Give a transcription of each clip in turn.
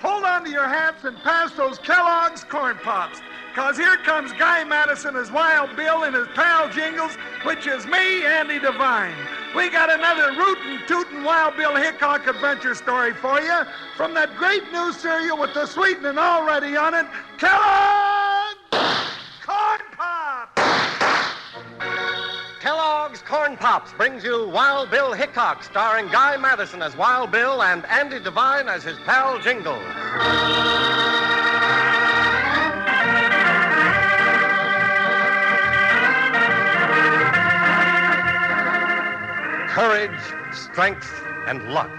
hold on to your hats and pass those Kellogg's Corn Pops. Because here comes Guy Madison as Wild Bill and his pal Jingles, which is me, Andy Devine. We got another rootin' tootin' Wild Bill Hickok adventure story for you from that great new cereal with the sweetening already on it, Kellogg's Corn Pops! Kellogg's Corn Pops brings you Wild Bill Hickok, starring Guy Madison as Wild Bill and Andy Devine as his pal Jingles. Courage, strength, and luck.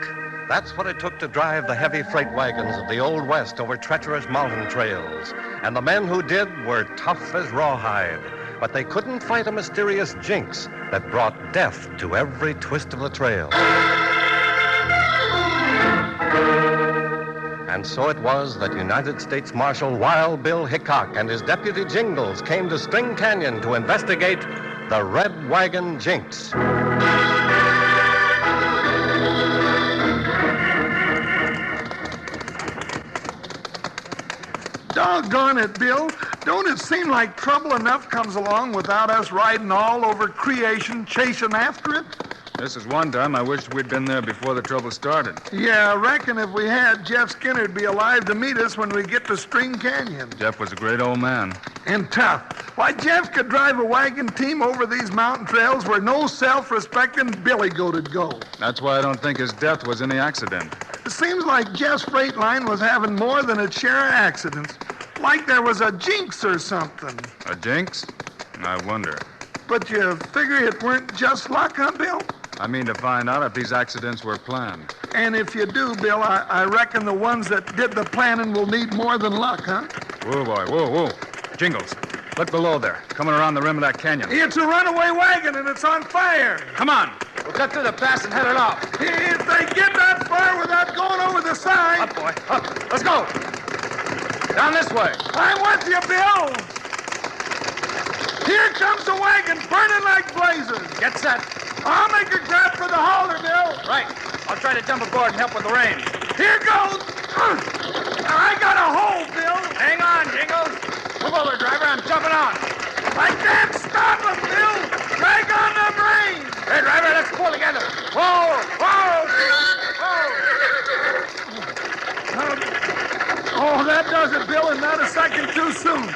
That's what it took to drive the heavy freight wagons of the Old West over treacherous mountain trails. And the men who did were tough as rawhide. But they couldn't fight a mysterious jinx that brought death to every twist of the trail. And so it was that United States Marshal Wild Bill Hickok and his deputy Jingles came to Spring Canyon to investigate the Red Wagon Jinx. Doggone it, Bill. Don't it seem like trouble enough comes along without us riding all over creation, chasing after it? This is one time I wished we'd been there before the trouble started. Yeah, I reckon if we had, Jeff Skinner'd be alive to meet us when we get to Spring Canyon. Jeff was a great old man. And tough. Why, Jeff could drive a wagon team over these mountain trails where no self-respecting billy goat'd go. That's why I don't think his death was any accident. It seems like Jeff's freight line was having more than its share of accidents. Like there was a jinx or something. A jinx? I wonder. But you figure it weren't just luck, huh, Bill? I mean to find out if these accidents were planned. And if you do, Bill, I reckon the ones that did the planning will need more than luck, huh? Whoa, boy, whoa. Jingles, look below there, coming around the rim of that canyon. It's a runaway wagon and it's on fire. Come on, we'll cut through the pass and head it off. If they get that far without going over the side... Up, boy, up. Let's go. Down this way. I'm with you, Bill. Here comes the wagon, burning like blazes. Get set. I'll make a grab for the hauler, Bill. Right. I'll try to jump aboard and help with the reins. Here goes. I got a hold, Bill. Hang on, Jingles. Move over, driver. I'm jumping on. I can't stop him, Bill. Drag on the reins. Hey, driver, let's pull together. Whoa. Oh, that does it, Bill, and not a second too soon.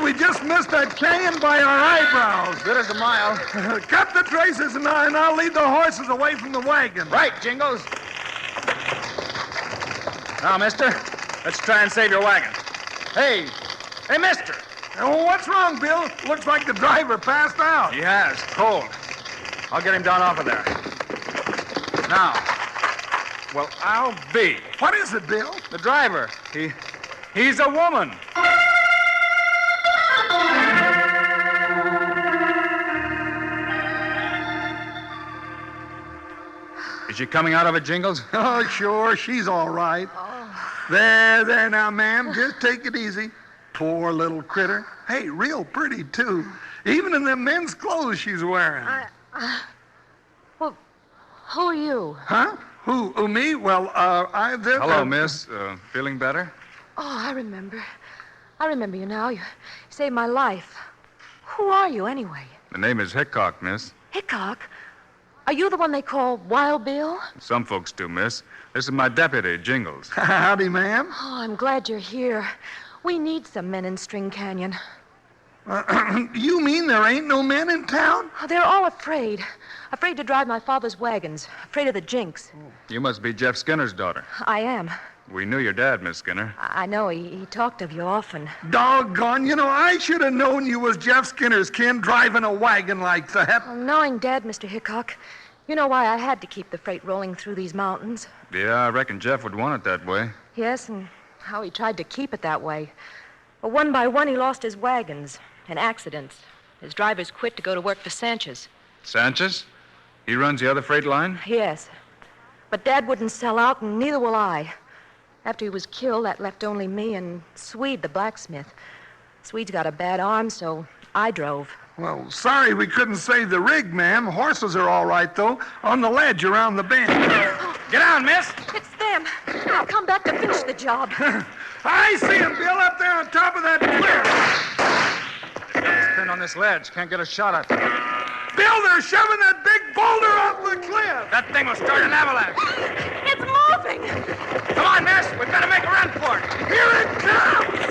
We just missed that canyon by our eyebrows. Good as a mile. Cut the traces, and I'll lead the horses away from the wagon. Right, Jingles. Now, mister, let's try and save your wagon. Hey, mister. Oh, what's wrong, Bill? Looks like the driver passed out. He has. Cold. I'll get him down off of there. Now. Well, I'll be. What is it, Bill? The driver. He's a woman. Is she coming out of it, Jingles? Oh, sure. She's all right. Oh. There now, ma'am. Just take it easy. Poor little critter. Hey, real pretty, too. Even in them men's clothes she's wearing. Well, who are you? Huh? Who, me? Well, Hello, miss. Feeling better? Oh, I remember. I remember you now. You saved my life. Who are you, anyway? The name is Hickok, miss. Hickok? Are you the one they call Wild Bill? Some folks do, miss. This is my deputy, Jingles. Howdy, ma'am. Oh, I'm glad you're here. We need some men in Spring Canyon. You mean there ain't no men in town? Oh, they're all afraid. Afraid to drive my father's wagons. Afraid of the jinx. You must be Jeff Skinner's daughter. I am. We knew your dad, Miss Skinner. I know. He talked of you often. Doggone. I should have known you was Jeff Skinner's kin driving a wagon like that. Well, knowing Dad, Mr. Hickok, you know why I had to keep the freight rolling through these mountains. Yeah, I reckon Jeff would want it that way. Yes, and how he tried to keep it that way. But one by one, he lost his wagons in accidents. His drivers quit to go to work for Sanchez. Sanchez? He runs the other freight line? Yes. But Dad wouldn't sell out, and neither will I. After he was killed, that left only me and Swede, the blacksmith. Swede's got a bad arm, so I drove. Well, sorry we couldn't save the rig, ma'am. Horses are all right, though, on the ledge around the bend. Get down, miss. It's there. Sam. I'll come back to finish the job. I see him, Bill, up there on top of that cliff. He's pinned on this ledge. Can't get a shot at him. Bill, they're shoving that big boulder off the cliff. That thing will start an avalanche. It's moving. Come on, miss. We've got to make a run for it. Here it comes.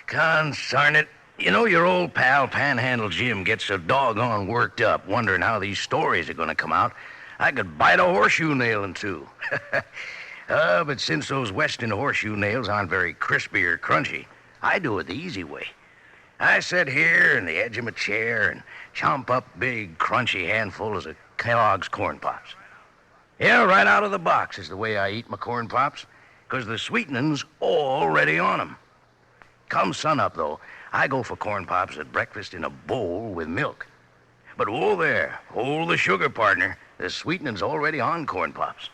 Consarn it. You know, your old pal, Panhandle Jim, gets so doggone worked up, wondering how these stories are going to come out. I could bite a horseshoe nail in two. But since those Weston horseshoe nails aren't very crispy or crunchy, I do it the easy way. I sit here in the edge of my chair and chomp up big, crunchy handfuls of Kellogg's Corn Pops. Yeah, right out of the box is the way I eat my Corn Pops, because the sweetening's already on 'em. Come sunup, though, I go for Corn Pops at breakfast in a bowl with milk. But whoa there, hold the sugar, partner. The sweetening's already on Corn Pops.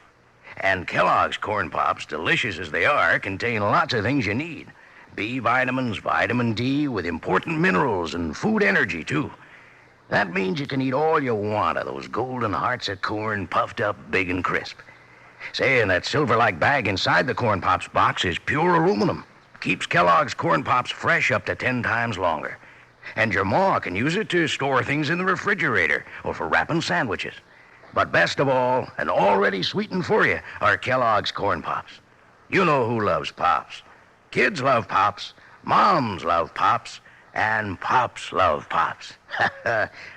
And Kellogg's Corn Pops, delicious as they are, contain lots of things you need. B vitamins, vitamin D, with important minerals and food energy, too. That means you can eat all you want of those golden hearts of corn puffed up big and crisp. Say, and that silver-like bag inside the Corn Pops box is pure aluminum. Keeps Kellogg's Corn Pops fresh up to 10 times longer. And your ma can use it to store things in the refrigerator or for wrapping sandwiches. But best of all, and already sweetened for you, are Kellogg's Corn Pops. You know who loves Pops. Kids love Pops, moms love Pops, and Pops love Pops.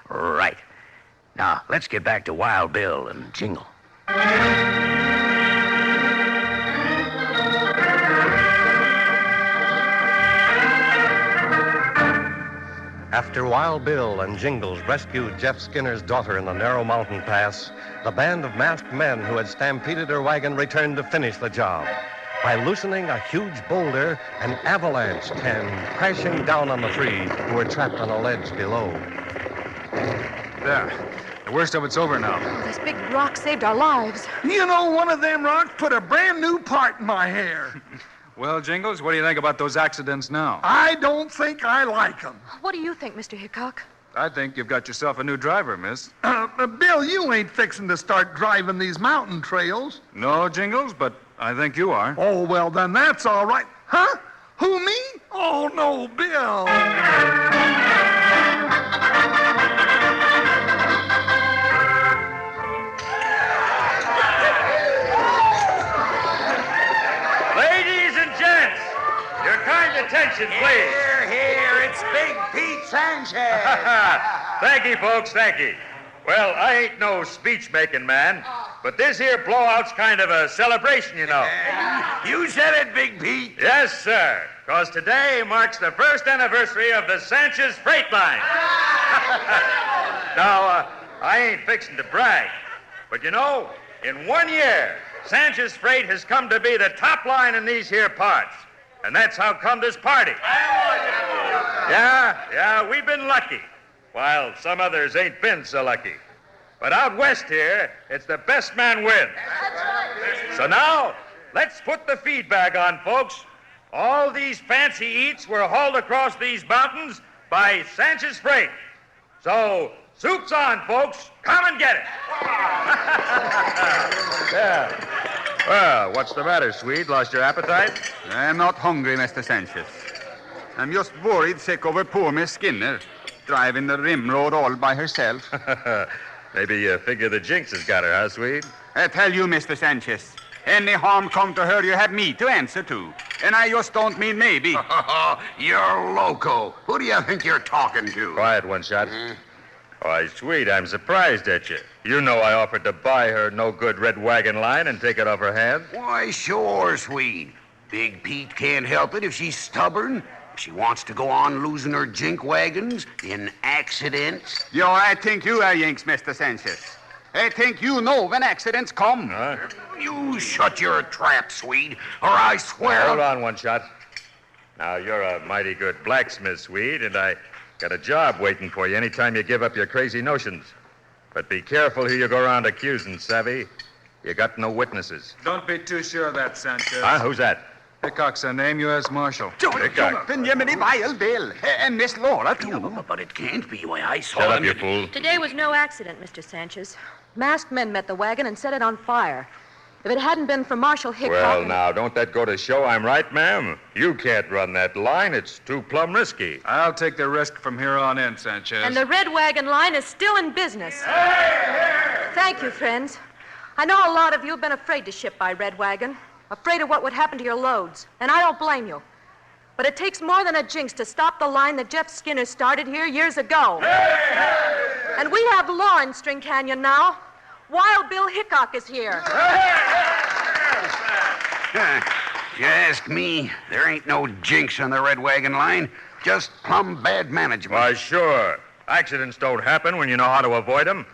Right. Now, let's get back to Wild Bill and Jingle. After Wild Bill and Jingles rescued Jeff Skinner's daughter in the narrow mountain pass, the band of masked men who had stampeded her wagon returned to finish the job. By loosening a huge boulder, an avalanche came crashing down on the three who were trapped on a ledge below. There. The worst of it's over now. Oh, this big rock saved our lives. You know, one of them rocks put a brand new part in my hair. Well, Jingles, what do you think about those accidents now? I don't think I like them. What do you think, Mr. Hickok? I think you've got yourself a new driver, miss. Bill, you ain't fixing to start driving these mountain trails. No, Jingles, but I think you are. Oh, well, then that's all right. Huh? Who, me? Oh, no, Bill. Attention, please. Here, it's Big Pete Sanchez. Thank you, folks, thank you. Well, I ain't no speech-making man, but this here blowout's kind of a celebration, you know. You said it, Big Pete. Yes, sir, because today marks the first anniversary of the Sanchez Freight Line. Now, I ain't fixing to brag, but you know, in 1 year, Sanchez Freight has come to be the top line in these here parts. And that's how come this party. Yeah, we've been lucky, while some others ain't been so lucky. But out west here, it's the best man wins. So now, let's put the feedback on, folks. All these fancy eats were hauled across these mountains by Sanchez Freight. So, soup's on, folks. Come and get it. Yeah. Well, what's the matter, Swede? Lost your appetite? I'm not hungry, Mr. Sanchez. I'm just worried sick over poor Miss Skinner, driving the rim road all by herself. Maybe you figure the Jinx has got her, huh, Swede? I tell you, Mr. Sanchez, any harm come to her, you have me to answer to. And I just don't mean maybe. You're loco. Who do you think you're talking to? Quiet, one shot. Why, Swede, I'm surprised at you. You know I offered to buy her no-good red wagon line and take it off her hands. Why, sure, Swede. Big Pete can't help it if she's stubborn. If she wants to go on losing her jink wagons in accidents. Yo, I think you are Jinx, Mr. Sanchez. I think you know when accidents come. You shut your trap, Swede, or I swear... Hold on, one shot. Now, you're a mighty good blacksmith, Swede, and I got a job waiting for you anytime you give up your crazy notions. But be careful who you go around accusing, savvy? You got no witnesses. Don't be too sure of that, Sanchez. Who's that? Hickok's her name, U.S. Marshal. Hickok. Benjamin Wild Bill. And Miss Laura, too. But it can't be. Why, I saw Shut up, him. you fool. Today was no accident, Mr. Sanchez. Masked men met the wagon and set it on fire. If it hadn't been for Marshal Hickok... Well, now, don't that go to show I'm right, ma'am? You can't run that line. It's too plumb risky. I'll take the risk from here on in, Sanchez. And the Red Wagon line is still in business. Thank you, friends. I know a lot of you have been afraid to ship by Red Wagon, afraid of what would happen to your loads, and I don't blame you. But it takes more than a jinx to stop the line that Jeff Skinner started here years ago. And we have law in String Canyon now. Wild Bill Hickok is here. If you ask me, there ain't no jinx on the Red Wagon line. Just plumb bad management. Why, sure. Accidents don't happen when you know how to avoid them.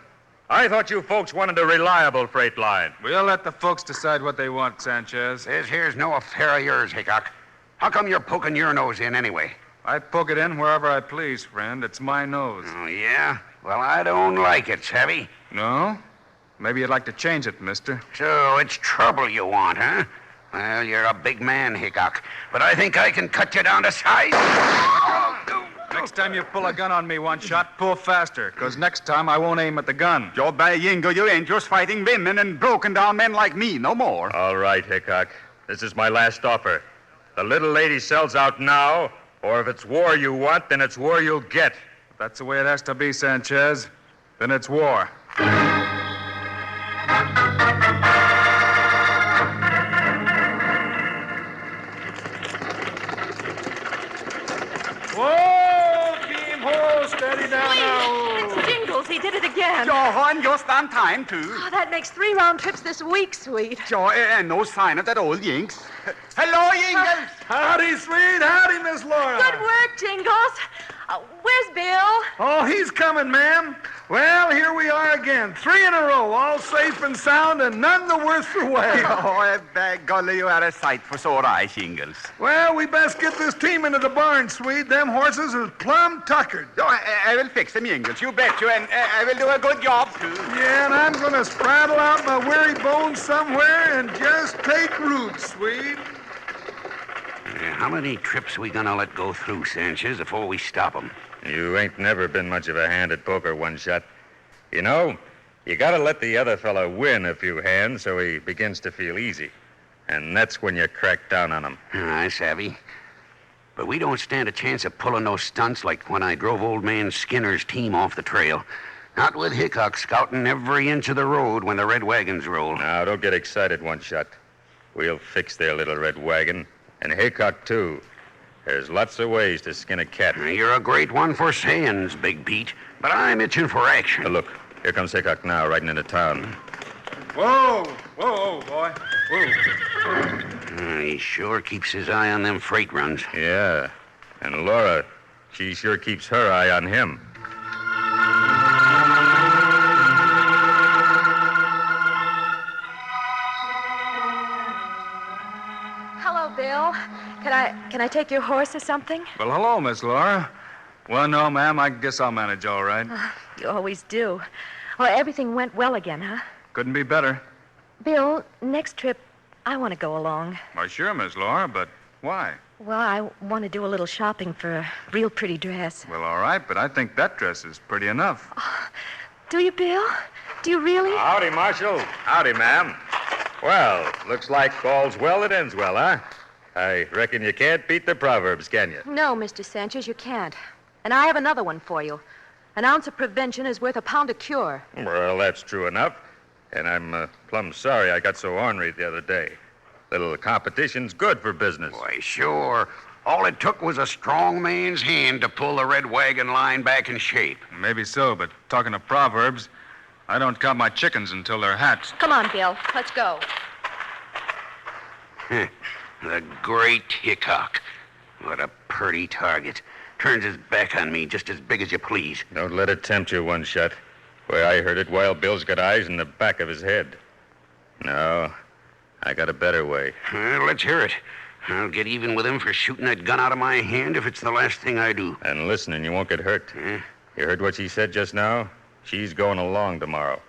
I thought you folks wanted a reliable freight line. We'll let the folks decide what they want, Sanchez. This here's no affair of yours, Hickok. How come you're poking your nose in anyway? I poke it in wherever I please, friend. It's my nose. Oh, yeah? Well, I don't like it, savvy? No? Maybe you'd like to change it, mister. So it's trouble you want, huh? Well, you're a big man, Hickok. But I think I can cut you down to size. Next time you pull a gun on me one shot, pull faster, because next time I won't aim at the gun. Joe Bayingo, you ain't just fighting women and broken down men like me no more. All right, Hickok. This is my last offer. The little lady sells out now, or if it's war you want, then it's war you'll get. If that's the way it has to be, Sanchez, then it's war. Whoa, beam ho, steady down now. It's Jingles. He did it again. Joe, on just on time, too. Oh, that makes 3 round trips this week, Sweet. Joe, and no sign of that old Jinx. Hello, Jingles. Howdy, Sweet. Howdy, Miss Laura. Good work, Jingles. Where's Bill? Oh, he's coming, ma'am. Well, here we are again. 3 in a row, all safe and sound, and none the worse for wear. Oh, by golly, you are a sight for sore eyes, Jingles. Well, we best get this team into the barn, Sweet. Them horses is plumb tuckered. Oh, I will fix them, Jingles. You bet you, and I will do a good job, too. Yeah, and I'm going to spraddle out my weary bones somewhere and just take root, Sweet. How many trips we gonna let go through, Sanchez, before we stop 'em? You ain't never been much of a hand at poker, One Shot. You know, you gotta let the other fella win a few hands so he begins to feel easy. And that's when you crack down on him. I savvy. But we don't stand a chance of pulling those stunts like when I drove old man Skinner's team off the trail. Not with Hickok scouting every inch of the road when the red wagons roll. Now, don't get excited, One Shot. We'll fix their little red wagon. And Hickok, too. There's lots of ways to skin a cat. You're a great one for sayings, Big Pete, but I'm itching for action. Look, here comes Hickok now, riding into town. Whoa, boy. Whoa. He sure keeps his eye on them freight runs. Yeah. And Laura, she sure keeps her eye on him. Hello, Bill. Can I take your horse or something? Well, hello, Miss Laura. Well, no, ma'am, I guess I'll manage all right. You always do. Well, everything went well again, huh? Couldn't be better. Bill, next trip, I want to go along. Why, sure, Miss Laura, but why? Well, I want to do a little shopping for a real pretty dress. Well, all right, but I think that dress is pretty enough. Do you, Bill? Do you really? Howdy, Marshal. Howdy, ma'am. Well, looks like all's well that ends well, huh? I reckon you can't beat the Proverbs, can you? No, Mr. Sanchez, you can't. And I have another one for you. An ounce of prevention is worth a pound of cure. Well, that's true enough. And I'm plumb sorry I got so ornery the other day. Little competition's good for business. Why, sure. All it took was a strong man's hand to pull the red wagon line back in shape. Maybe so, but talking of Proverbs, I don't count my chickens until they're hatched. Come on, Bill. Let's go. The great Hickok. What a purty target. Turns his back on me just as big as you please. Don't let it tempt you, One Shot. Way I heard it, Wild Bill's got eyes in the back of his head. No, I got a better way. Well, let's hear it. I'll get even with him for shooting that gun out of my hand if it's the last thing I do. And listen, and you won't get hurt. You heard what she said just now? She's going along tomorrow.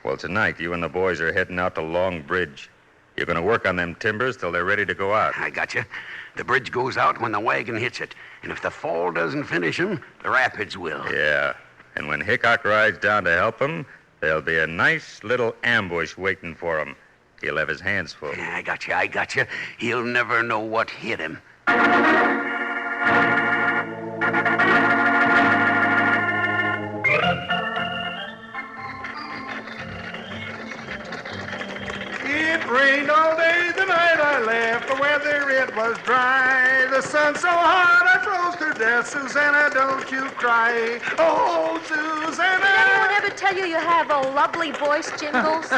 Well, tonight, you and the boys are heading out to Long Bridge. You're going to work on them timbers till they're ready to go out. I got you. The bridge goes out when the wagon hits it. And if the fall doesn't finish him, the rapids will. Yeah. And when Hickok rides down to help him, there'll be a nice little ambush waiting for him. He'll have his hands full. Yeah, I got you. He'll never know what hit him. It rained all day the night I left. The weather, it was dry. The sun so hot I froze to death. Susanna, don't you cry. Oh, Susanna. Did anyone ever tell you you have a lovely voice, Jingles?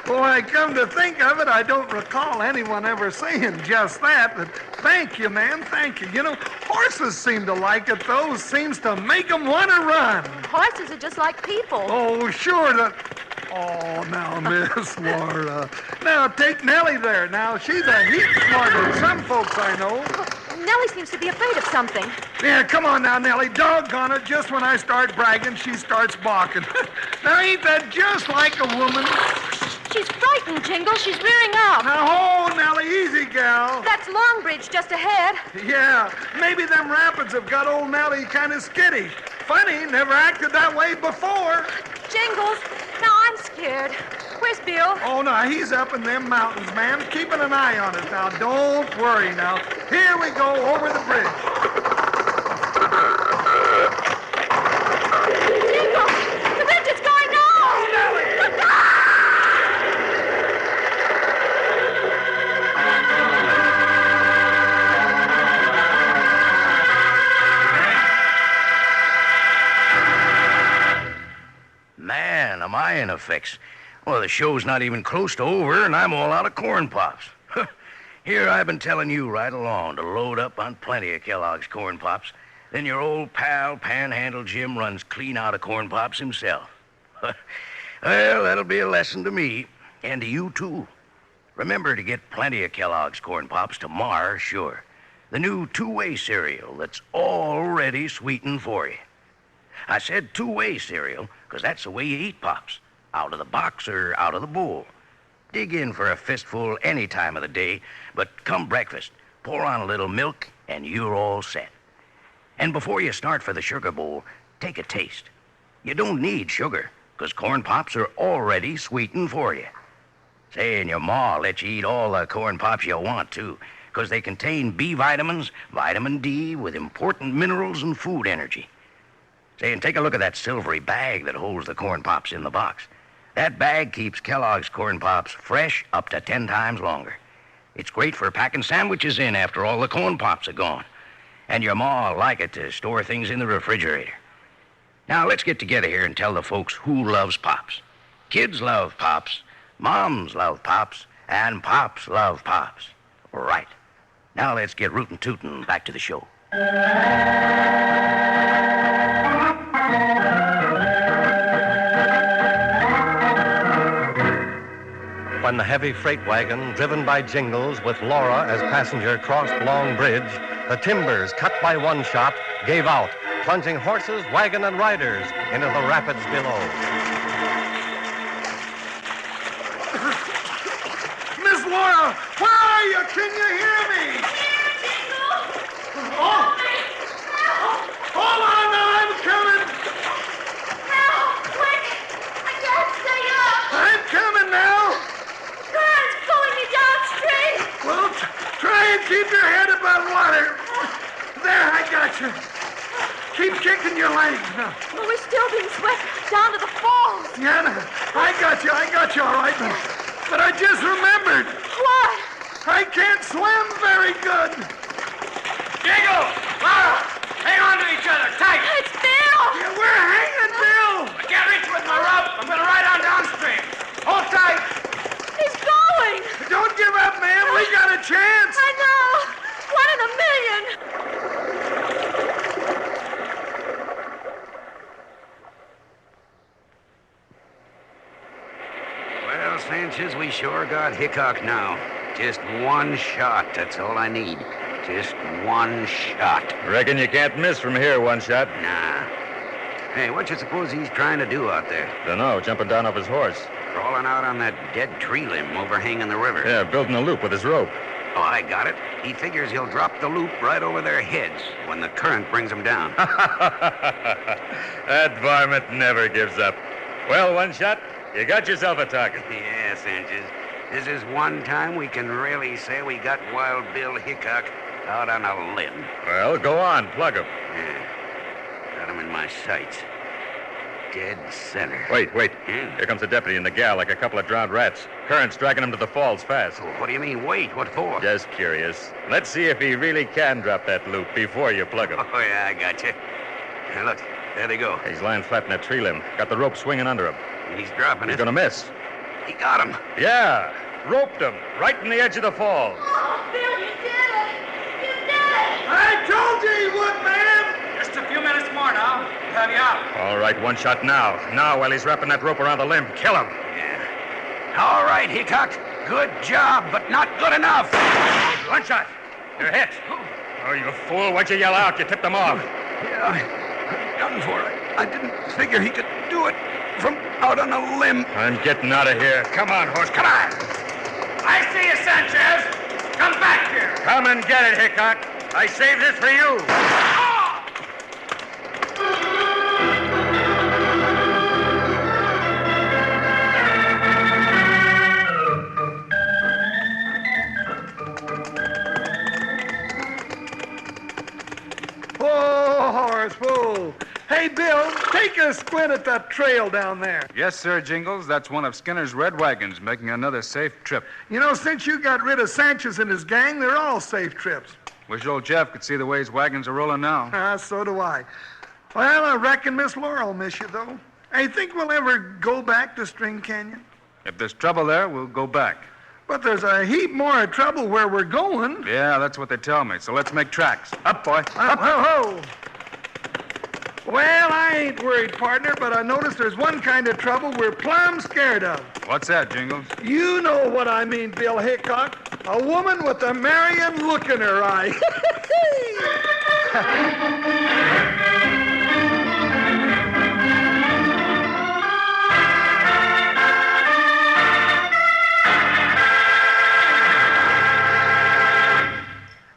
Boy, come to think of it, I don't recall anyone ever saying just that. But thank you, man, thank you. You know, horses seem to like it, though. Seems to make them want to run. Horses are just like people. Oh, sure. Oh, now, Miss Laura. Now, take Nellie there. Now, she's a heap smarter than some folks I know. Nellie seems to be afraid of something. Yeah, come on now, Nellie. Doggone it. Just when I start bragging, she starts balking. Now, ain't that just like a woman? She's frightened, Jingles. She's rearing up. Now, hold, Nellie. Easy, gal. That's Longbridge just ahead. Yeah, maybe them rapids have got old Nellie kind of skitty. Funny, never acted that way before. Jingles, now I'm scared. Where's Bill? Oh, no, he's up in them mountains, ma'am, keeping an eye on it. Now, don't worry now. Here we go over the bridge. Jingles, the bridge is going down! Oh, Nellie! Man, am I in a fix. Well, the show's not even close to over, and I'm all out of corn pops. Here I've been telling you right along to load up on plenty of Kellogg's corn pops. Then your old pal, Panhandle Jim, runs clean out of corn pops himself. Well, that'll be a lesson to me, and to you, too. Remember to get plenty of Kellogg's corn pops tomorrow, sure. The new two-way cereal that's already sweetened for you. I said two-way cereal because that's the way you eat pops. Out of the box or out of the bowl. Dig in for a fistful any time of the day, but come breakfast, pour on a little milk, and you're all set. And before you start for the sugar bowl, take a taste. You don't need sugar, because corn pops are already sweetened for you. Say, and your ma lets you eat all the corn pops you want, too, because they contain B vitamins, vitamin D, with important minerals and food energy. Say, and take a look at that silvery bag that holds the corn pops in the box. That bag keeps Kellogg's corn pops fresh up to 10 times longer. It's great for packing sandwiches in after all the corn pops are gone. And your ma'll like it to store things in the refrigerator. Now, let's get together here and tell the folks who loves pops. Kids love pops, moms love pops, and pops love pops. Right. Now let's get rootin' tootin' back to the show. When the heavy freight wagon, driven by Jingles with Laura as passenger, crossed Long Bridge, the timbers, cut by one shot, gave out, plunging horses, wagon, and riders into the rapids below. Miss Laura, where are you? Can you hear me? Here, Jingles! Oh! Hold on now, I'm coming! Help! Quick! I can't stay up! I'm coming now! Current's pulling me downstream! Well, try and keep your head above water. There, I got you. Keep kicking your legs now. But we're still being swept down to the falls. Yeah, I got you all right. But I just remembered. What? I can't swim very good. Jingle! Laura! Hang on to each other, tight! It's Bill! Yeah, we're hanging, Bill. I can't reach with my rope. I'm going to ride on downstream. Hold tight! He's going! Don't give up, ma'am. We got a chance. I know! 1 in a million! Well, Sanchez, we sure got Hickok now. Just one shot, that's all I need. Just one shot. Reckon you can't miss from here, one shot. Nah. Hey, what you suppose he's trying to do out there? Dunno, jumping down off his horse. Crawling out on that dead tree limb overhanging the river. Yeah, building a loop with his rope. Oh, I got it. He figures he'll drop the loop right over their heads when the current brings them down. That varmint never gives up. Well, One Shot, you got yourself a target. Yeah, Sanchez. This is one time we can really say we got Wild Bill Hickok out on a limb. Well, go on, plug him. Yeah. Got him in my sights. Dead center. Wait. Yeah. Here comes the deputy and the gal like a couple of drowned rats. Current's dragging him to the falls fast. Oh, what do you mean, wait? What for? Just curious. Let's see if he really can drop that loop before you plug him. Oh, yeah, I got you. Now, look, there they go. He's lying flat in that tree limb. Got the rope swinging under him. He's dropping He's it. gonna miss. He got him. Yeah, roped him right in the edge of the falls. Oh, Bill, you did it! You did it! I told you he would, man! Just a few minutes more now. We'll have you out. All right, One Shot now. Now, while he's wrapping that rope around the limb, kill him. Yeah. All right, Hickok. Good job, but not good enough. One Shot, you're hit. Oh, you fool. Why'd you yell out? You tipped them off. Yeah, I'm done for it. I didn't figure he could do it from out on a limb. I'm getting out of here. Come on, horse. Come on. I see you, Sanchez. Come back here. Come and get it, Hickok. I saved this for you. Oh, horse, whoa. Hey, Bill, take a squint at that trail down there. Yes, sir, Jingles. That's one of Skinner's red wagons making another safe trip. You know, since you got rid of Sanchez and his gang, they're all safe trips. Wish old Jeff could see the way his wagons are rolling now. So do I. Well, I reckon Miss Laurel will miss you, though. I think we'll ever go back to String Canyon. If there's trouble there, we'll go back. But there's a heap more trouble where we're going. Yeah, that's what they tell me. So let's make tracks. Up, boy. Up, ho, ho. Well, I ain't worried, partner, but I noticed there's one kind of trouble we're plumb scared of. What's that, Jingles? You know what I mean, Bill Hickok. A woman with a Marion look in her eye.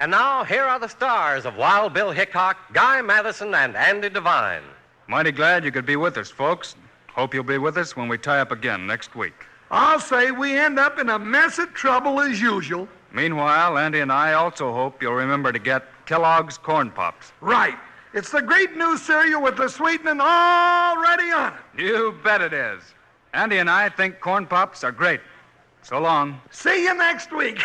And now, here are the stars of Wild Bill Hickok, Guy Madison, and Andy Devine. Mighty glad you could be with us, folks. Hope you'll be with us when we tie up again next week. I'll say we end up in a mess of trouble as usual. Meanwhile, Andy and I also hope you'll remember to get Kellogg's Corn Pops. Right. It's the great new cereal with the sweetening already on it. You bet it is. Andy and I think Corn Pops are great. So long. See you next week.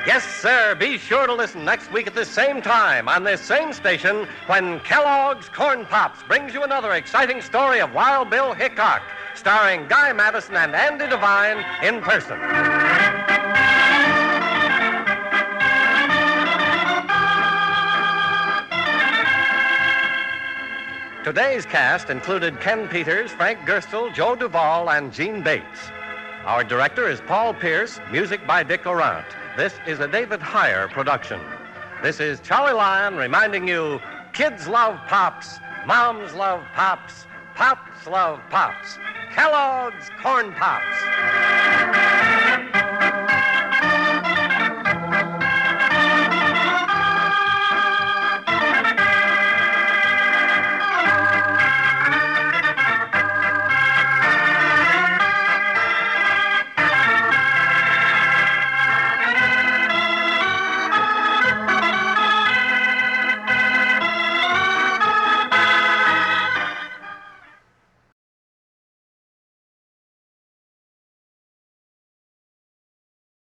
Yes, sir. Be sure to listen next week at this same time on this same station when Kellogg's Corn Pops brings you another exciting story of Wild Bill Hickok, starring Guy Madison and Andy Devine in person. Today's cast included Ken Peters, Frank Gerstle, Joe Duvall, and Gene Bates. Our director is Paul Pierce, music by Dick Orant. This is a David Heyer production. This is Charlie Lyon reminding you, kids love Pops, moms love Pops, Pops love Pops. Kellogg's Corn Pops.